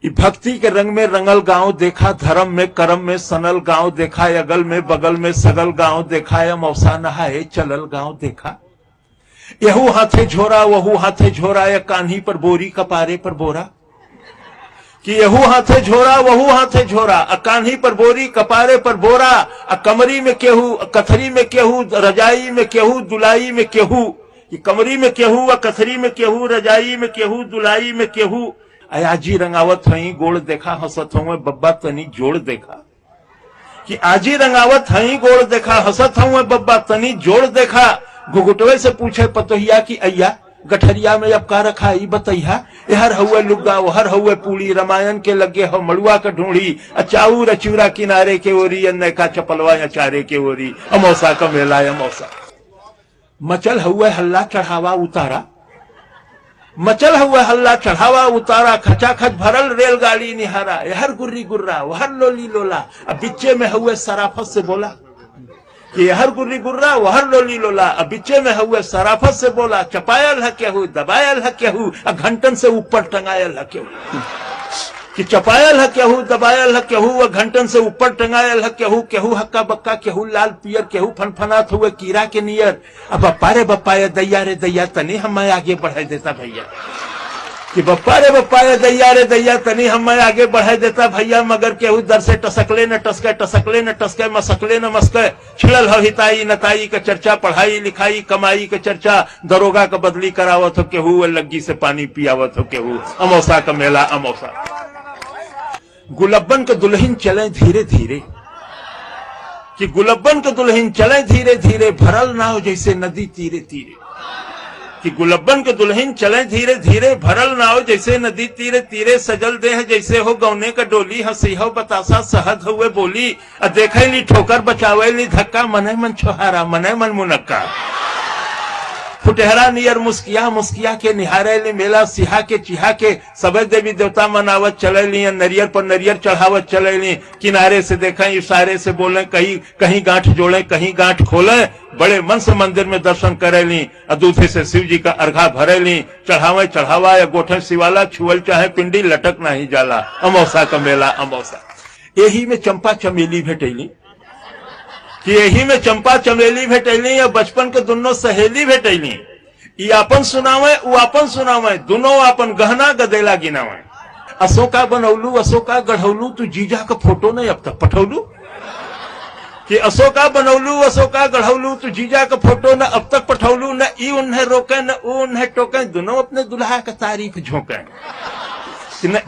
भक्ति के रंग में रंगल गांव देखा, धर्म में कर्म में सनल गांव देखा, अगल में बगल में सगल गांव देखा, या मौसा नहाए चलल गांव देखा। यहू हाथे झोरा वहू हाथे झोरा, या कान्ही पर बोरी कपारे पर बोरा। कि यहू हाथे झोरा वहू हाथे झोरा, कान्ही पर बोरी कपारे पर बोरा। कमरी में केहू कथरी में केहू, रजाई में केहू दुलाई में केहू। कमरी में केहू कथरी में केहू, रजाई में केहू दुलाई में केहू। आजी रंगावत हई गोड़ देखा, हंसत हूँ बब्बा तनी जोड़ देखा। कि आजी रंगावत हई गोड़ देखा, हंसत हूँ बब्बा तनी जोड़ देखा। घुघुटवे से पूछे पतोहिया कि अय्या गठरिया में अब का रखा ई बतैया। हर हुए लुग्गा हर हुए पूड़ी, रामायण के लगे हो मड़ुआ का ढूंढी। अचाऊ रचूरा किनारे के ओरी, अन्य का चपलवा अचारे के ओरी। अमौसा का मेला अमौसा। मचल हुए हल्ला चढ़ावा उतारा, मचल हुआ हल्ला चढ़ावा उतारा। खचाखच भरल रेलगाड़ी निहारा, हर गुर्री गुर्रा हर लोली लोला। अब बिच्चे में हुए सराफत से बोला कि हर गुर्री गुर्रा हर लोली लोला। अब बिच्चे में हुए सराफत से बोला, चपायल है केहू दबायल है केहू, घंटन से ऊपर टंगायल है केहू। कि चपायल है केहू दबायल है केहू, घंटन से ऊपर टंगायल है केहू। केहू हक्का बक्का केहू लाल पियर, केहू फनफनात हुए कीड़ा के नियर। अब बप्पा रे बप्पा ये दैया रे दैया तनी हमें आगे बढ़ा देता भैया। कि बप्पा रे दैया तनी हमें आगे बढ़ा देता भैया। मगर केहू दर से टसकले न टसके, टसकले न टसके, मसकले न मस्के। छिड़ल हो हिताई नताई का चर्चा, पढ़ाई लिखाई कमाई का चर्चा। दरोगा का बदली करावत हो केहू, लग्गी से पानी पियावत हो केहू। अमौसा का मेला अमौसा। गुलब्बन के दुल्हन चले धीरे धीरे, कि गुलब्बन के दुल्हन चले धीरे धीरे, भरल नाव जैसे नदी तीरे तीरे। कि गुलब्बन के दुल्हन चले धीरे धीरे, भरल नाव जैसे नदी तीरे तीरे। सजल देह जैसे हो गौने का डोली, हंसी हो बतासा सहद हुए बोली। देखे ली ठोकर बचावे ली धक्का, मने मन छोहारा मने मन मुनक्का। फुटहरा नियर मुस्किया मुस्किया के निहारे ली मेला। सिहा के चिहा के सबे देवी देवता मनावत चले ली, नरियर पर नरियर चढ़ावत चले ली। किनारे से देखें इशारे से बोले, कहीं कहीं गांठ जोड़े कहीं गांठ खोले। बड़े मन से मंदिर में दर्शन करे ली, दूधे से शिव जी का अर्घा भरे ली। चढ़ावे चढ़ावा या गोठे शिवाला, छुअल चाहे पिंडी लटक नहीं जाला। अमौसा का मेला अमौसा। यही में चंपा चमेली भेटैली, कि यही में चंपा चमेली भेटैली, या बचपन के दोनों सहेली भेटैली। ई अपन सुनावे उ अपन सुनावे, दोनों अपन गहना गदेला गिनावे। अशोका बनौलू अशोका गढ़ौलू, तू जीजा का फोटो नहीं अब तक पठौलू। कि अशोका बनौलू अशोका गढ़ौलू, तू जीजा का फोटो न अब तक पठौलू। न ई उन्हें रोके न ऊ उन्हें टोके, दोनों अपने दुल्हा का तारीफ झोंके।